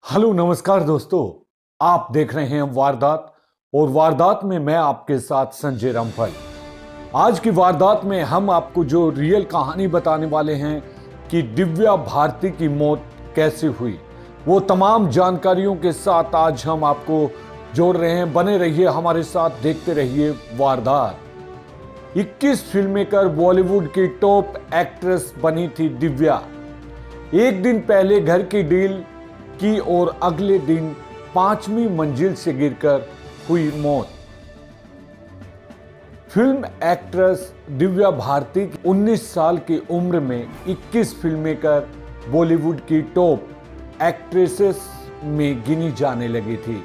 Hello नमस्कार दोस्तों। आप देख रहे हैं वारदात और वारदात में मैं आपके साथ संजय रामफल। आज की वारदात में हम आपको जो रियल कहानी बताने वाले हैं कि दिव्या भारती की मौत कैसे हुई, वो तमाम जानकारियों के साथ आज हम आपको जोड़ रहे हैं। बने रहिए हमारे साथ, देखते रहिए वारदात। 21 फिल्मेकर बॉलीवुड की टॉप एक्ट्रेस बनी थी दिव्या। एक दिन पहले घर की डील की और अगले दिन 5वीं मंजिल से गिरकर हुई मौत। फिल्म एक्ट्रेस दिव्या भारती 19 साल की उम्र में 21 फिल्में कर बॉलीवुड की टॉप एक्ट्रेसेस में गिनी जाने लगी थी,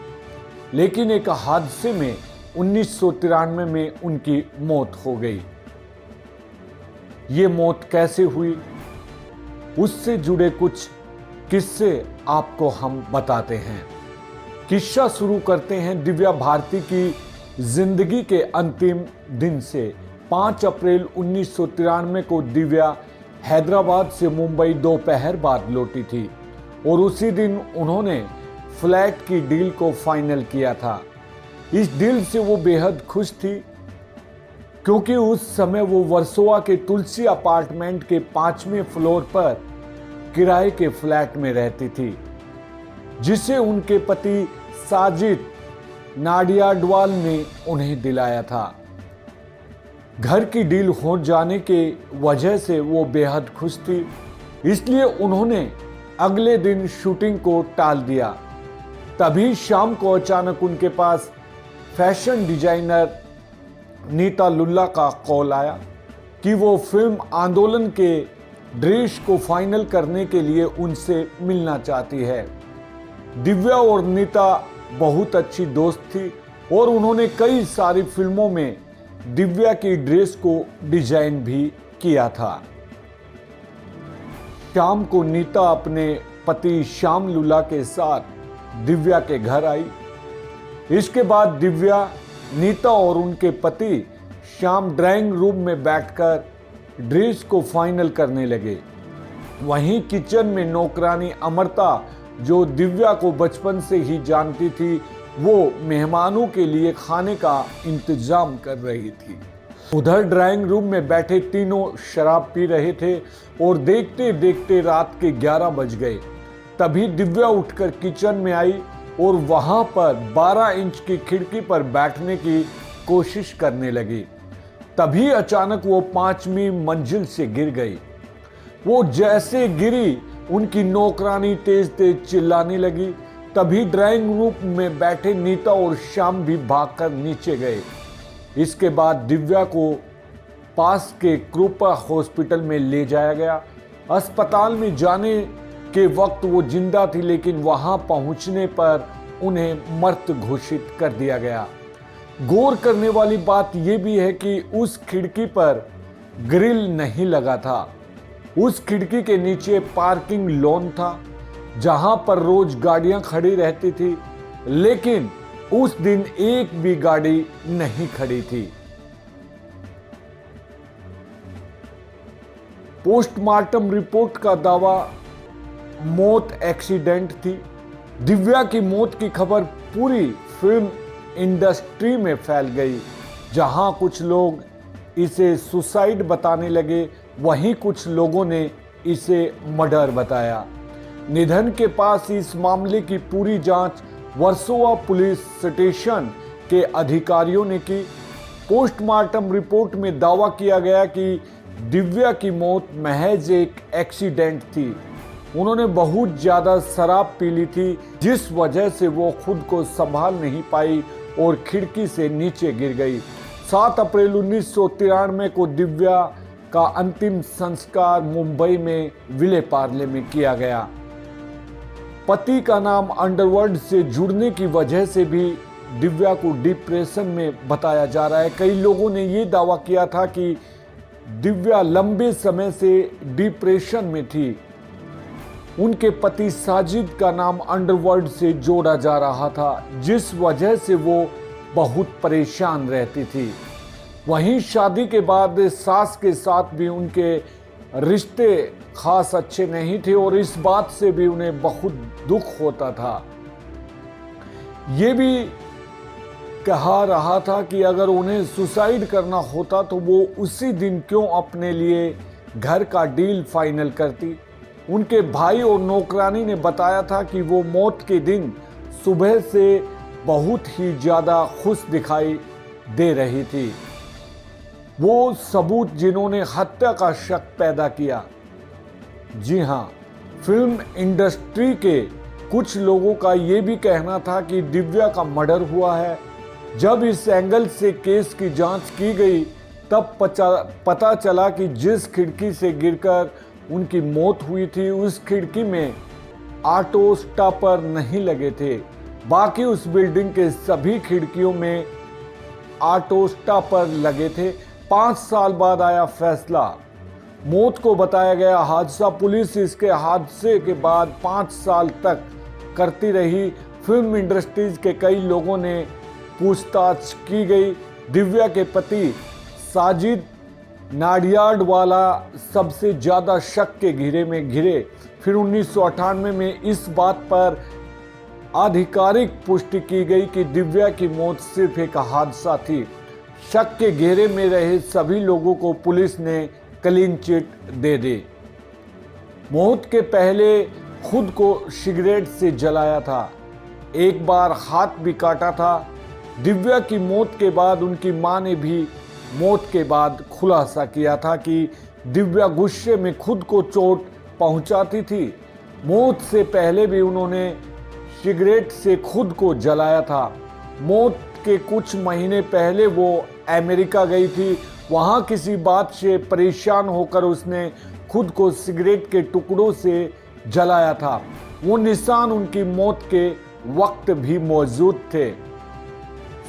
लेकिन एक हादसे में 1993 में उनकी मौत हो गई। ये मौत कैसे हुई, उससे जुड़े कुछ किस्से आपको हम बताते हैं। किस्सा शुरू करते हैं दिव्या भारती की जिंदगी के अंतिम दिन से। 5 अप्रैल 1993 को दिव्या हैदराबाद से मुंबई दोपहर बाद लौटी थी और उसी दिन उन्होंने फ्लैट की डील को फाइनल किया था। इस डील से वो बेहद खुश थी क्योंकि उस समय वो वर्सोवा के तुलसी अपार्टमेंट के 5वें फ्लोर पर किराए के फ्लैट में रहती थी, जिसे उनके पति साजिद नाडियाडवाल ने उन्हें दिलाया था। घर की डील हो जाने के वजह से वो बेहद खुश थी, इसलिए उन्होंने अगले दिन शूटिंग को टाल दिया। तभी शाम को अचानक उनके पास फैशन डिजाइनर नीता लुल्ला का कॉल आया कि वो फिल्म आंदोलन के ड्रेस को फाइनल करने के लिए उनसे मिलना चाहती है। दिव्या और नीता बहुत अच्छी दोस्त थी और उन्होंने कई सारी फिल्मों में दिव्या की ड्रेस को डिजाइन भी किया था। शाम को नीता अपने पति श्याम लुल्ला के साथ दिव्या के घर आई। इसके बाद दिव्या, नीता और उनके पति श्याम ड्राइंग रूम में बैठकर ड्रेस को फाइनल करने लगे। वहीं किचन में नौकरानी अमृता, जो दिव्या को बचपन से ही जानती थी, वो मेहमानों के लिए खाने का इंतजाम कर रही थी। उधर ड्राइंग रूम में बैठे तीनों शराब पी रहे थे और देखते देखते रात के 11 बज गए। तभी दिव्या उठकर किचन में आई और वहां पर 12 इंच की खिड़की पर बैठने की कोशिश करने लगी। तभी अचानक वो 5वीं मंजिल से गिर गई। वो जैसे गिरी, उनकी नौकरानी तेज तेज चिल्लाने लगी। तभी ड्राइंग रूम में बैठे नीता और श्याम भी भागकर नीचे गए। इसके बाद दिव्या को पास के कृपा हॉस्पिटल में ले जाया गया। अस्पताल में जाने के वक्त वो जिंदा थी, लेकिन वहां पहुंचने पर उन्हें मृत घोषित कर दिया गया। गौर करने वाली बात यह भी है कि उस खिड़की पर ग्रिल नहीं लगा था। उस खिड़की के नीचे पार्किंग लॉन था, जहां पर रोज गाड़ियां खड़ी रहती थी, लेकिन उस दिन एक भी गाड़ी नहीं खड़ी थी। पोस्टमार्टम रिपोर्ट का दावा मौत एक्सीडेंट थी। दिव्या की मौत की खबर पूरी फिल्म इंडस्ट्री में फैल गई। जहां कुछ लोग इसे सुसाइड बताने लगे, वहीं कुछ लोगों ने इसे मर्डर बताया। निधन के पास इस मामले की पूरी जांच वर्सोवा पुलिस स्टेशन के अधिकारियों ने की। पोस्टमार्टम रिपोर्ट में दावा किया गया कि दिव्या की मौत महज एक एक्सीडेंट थी। उन्होंने बहुत ज्यादा शराब पी ली थी, जिस वजह से वो खुद को संभाल नहीं पाई और खिड़की से नीचे गिर गई। 7 अप्रैल 1993 को दिव्या का अंतिम संस्कार मुंबई में विले पार्ले में किया गया। पति का नाम अंडरवर्ल्ड से जुड़ने की वजह से भी दिव्या को डिप्रेशन में बताया जा रहा है। कई लोगों ने ये दावा किया था कि दिव्या लंबे समय से डिप्रेशन में थी। उनके पति साजिद का नाम अंडरवर्ल्ड से जोड़ा जा रहा था, जिस वजह से वो बहुत परेशान रहती थी। वहीं शादी के बाद सास के साथ भी उनके रिश्ते खास अच्छे नहीं थे और इस बात से भी उन्हें बहुत दुख होता था। ये भी कहा रहा था कि अगर उन्हें सुसाइड करना होता तो वो उसी दिन क्यों अपने लिए घर का डील फाइनल करती। उनके भाई और नौकरानी ने बताया था कि वो मौत के दिन सुबह से बहुत ही ज़्यादा खुश दिखाई दे रही थी। वो सबूत जिन्होंने हत्या का शक पैदा किया। जी हाँ, फिल्म इंडस्ट्री के कुछ लोगों का ये भी कहना था कि दिव्या का मर्डर हुआ है। जब इस एंगल से केस की जांच की गई तब पता चला कि जिस खिड़की से गिरकर उनकी मौत हुई थी उस खिड़की में ऑटो स्टॉपर नहीं लगे थे। बाकी उस बिल्डिंग के सभी खिड़कियों में ऑटो स्टॉपर लगे थे। 5 साल बाद आया फैसला। मौत को बताया गया हादसा। पुलिस इसके हादसे के बाद 5 साल तक करती रही। फिल्म इंडस्ट्रीज के कई लोगों ने पूछताछ की गई। दिव्या के पति साजिद नाडियाडवाला सबसे ज़्यादा शक के घेरे में घिरे। फिर 1998 में इस बात पर आधिकारिक पुष्टि की गई कि दिव्या की मौत सिर्फ एक हादसा थी। शक के घेरे में रहे सभी लोगों को पुलिस ने क्लीन चिट दे दी। मौत के पहले खुद को सिगरेट से जलाया था। एक बार हाथ भी काटा था। दिव्या की मौत के बाद उनकी मां ने भी मौत के बाद खुलासा किया था कि दिव्या गुस्से में खुद को चोट पहुंचाती थी। मौत से पहले भी उन्होंने सिगरेट से खुद को जलाया था। मौत के कुछ महीने पहले वो अमेरिका गई थी। वहां किसी बात से परेशान होकर उसने खुद को सिगरेट के टुकड़ों से जलाया था। वो निशान उनकी मौत के वक्त भी मौजूद थे।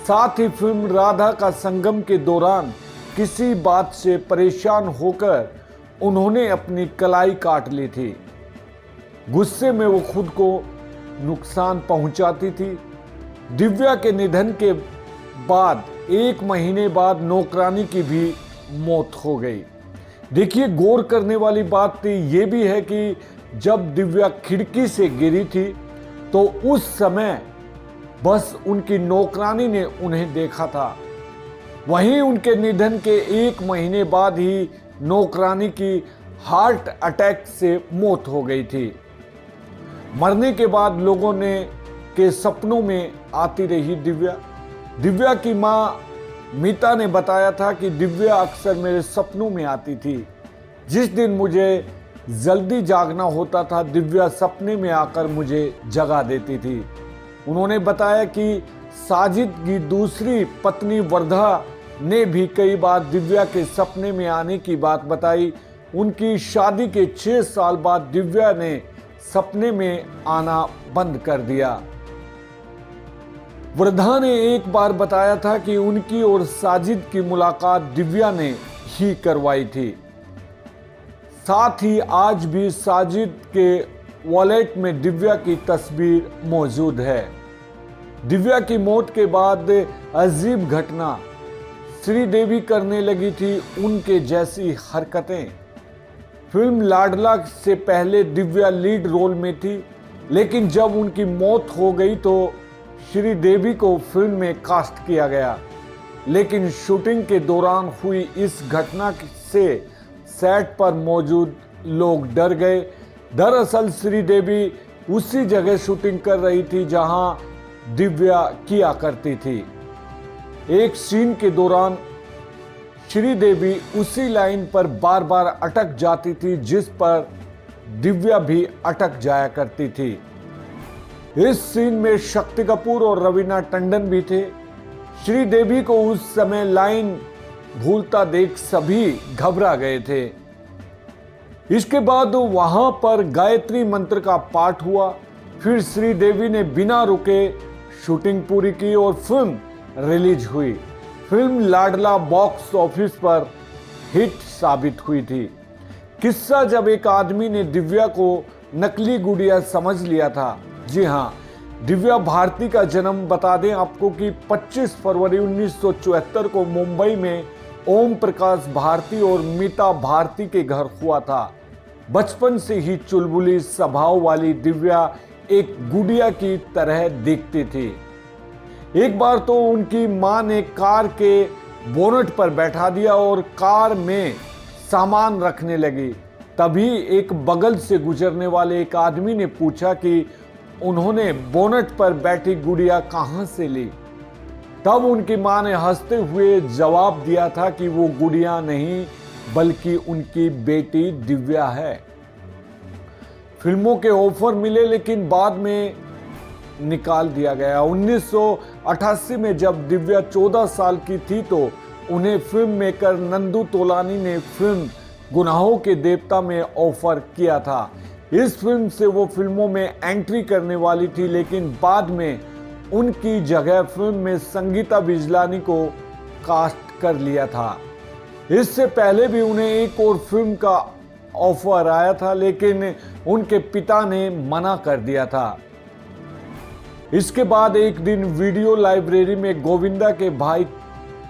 साथ ही फिल्म राधा का संगम के दौरान किसी बात से परेशान होकर उन्होंने अपनी कलाई काट ली थी। गुस्से में वो खुद को नुकसान पहुंचाती थी। दिव्या के निधन के बाद 1 महीने बाद नौकरानी की भी मौत हो गई। देखिए, गौर करने वाली बात ये भी है कि जब दिव्या खिड़की से गिरी थी तो उस समय बस उनकी नौकरानी ने उन्हें देखा था। वहीं उनके निधन के 1 महीने बाद ही नौकरानी की हार्ट अटैक से मौत हो गई थी। मरने के बाद लोगों ने के सपनों में आती रही दिव्या। दिव्या की मां मीता ने बताया था कि दिव्या अक्सर मेरे सपनों में आती थी। जिस दिन मुझे जल्दी जागना होता था दिव्या सपने में आकर मुझे जगा देती थी। उन्होंने बताया कि साजिद की दूसरी पत्नी वर्धा ने भी कई बार दिव्या के सपने में आने की बात बताई। उनकी शादी के 6 साल बाद दिव्या ने सपने में आना बंद कर दिया। वर्धा ने एक बार बताया था कि उनकी और साजिद की मुलाकात दिव्या ने ही करवाई थी। साथ ही आज भी साजिद के वॉलेट में दिव्या की तस्वीर मौजूद है। दिव्या की मौत के बाद अजीब घटना श्रीदेवी करने लगी थी उनके जैसी हरकतें। फिल्म लाडला से पहले दिव्या लीड रोल में थी, लेकिन जब उनकी मौत हो गई तो श्रीदेवी को फिल्म में कास्ट किया गया। लेकिन शूटिंग के दौरान हुई इस घटना से सेट पर मौजूद लोग डर गए। दरअसल श्रीदेवी उसी जगह शूटिंग कर रही थी जहां दिव्या किया करती थी। एक सीन के दौरान श्रीदेवी उसी लाइन पर बार बार अटक जाती थी जिस पर दिव्या भी अटक जाया करती थी। इस सीन में शक्ति कपूर और रवीना टंडन भी थे। श्रीदेवी को उस समय लाइन भूलता देख सभी घबरा गए थे। इसके बाद वहां पर गायत्री मंत्र का पाठ हुआ। फिर श्रीदेवी ने बिना रुके शूटिंग पूरी की और फिल्म रिलीज हुई। फिल्म लाडला बॉक्स ऑफिस पर हिट साबित हुई थी। किस्सा जब एक आदमी ने दिव्या को नकली गुड़िया समझ लिया था। जी हाँ, दिव्या भारती का जन्म बता दें आपको कि 25 फरवरी 1974 को मुंबई में ओम प्रकाश भारती और मीता भारती के घर हुआ था। बचपन से ही चुलबुली स्वभाव वाली दिव्या एक गुड़िया की तरह दिखती थी। एक बार तो उनकी मां ने कार के बोनट पर बैठा दिया और कार में सामान रखने लगी। तभी एक बगल से गुजरने वाले एक आदमी ने पूछा कि उन्होंने बोनट पर बैठी गुड़िया कहां से ली। तब उनकी मां ने हंसते हुए जवाब दिया था कि वो गुड़िया नहीं बल्कि उनकी बेटी दिव्या है। फिल्मों के ऑफर मिले लेकिन बाद में निकाल दिया गया। 1988 में जब दिव्या 14 साल की थी तो उन्हें फिल्म मेकर नंदू तोलानी ने फिल्म गुनाहों के देवता में ऑफर किया था। इस फिल्म से वो फिल्मों में एंट्री करने वाली थी, लेकिन बाद में उनकी जगह फिल्म में संगीता बिजलानी को कास्ट कर लिया था। इससे पहले भी उन्हें एक और फिल्म का ऑफर आया था, लेकिन उनके पिता ने मना कर दिया था। इसके बाद एक दिन वीडियो लाइब्रेरी में गोविंदा के भाई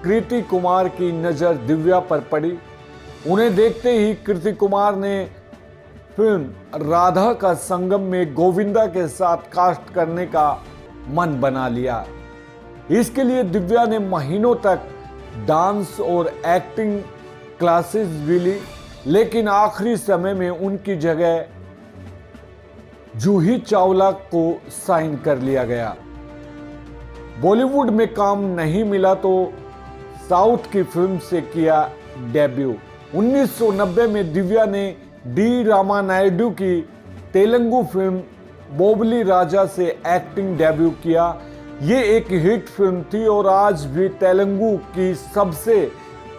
कृति कुमार की नजर दिव्या पर पड़ी। उन्हें देखते ही कृति कुमार ने फिल्म राधा का संगम में गोविंदा के साथ कास्ट करने का मन बना लिया। इसके लिए दिव्या ने महीनों तक डांस और एक्टिंग क्लासेस भी ली, लेकिन आखिरी समय में उनकी जगह जूही चावला को साइन कर लिया गया। बॉलीवुड में काम नहीं मिला तो साउथ की फिल्म से किया डेब्यू। 1990 में दिव्या ने डी रामा नायडू की तेलुगु फिल्म बोबली राजा से एक्टिंग डेब्यू किया। ये एक हिट फिल्म थी और आज भी तेलुगु की सबसे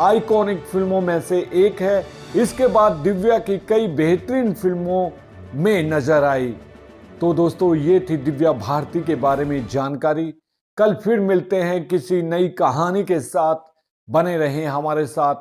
आइकॉनिक फिल्मों में से एक है। इसके बाद दिव्या की कई बेहतरीन फिल्मों में नजर आई। तो दोस्तों, ये थी दिव्या भारती के बारे में जानकारी। कल फिर मिलते हैं किसी नई कहानी के साथ। बने रहें हमारे साथ।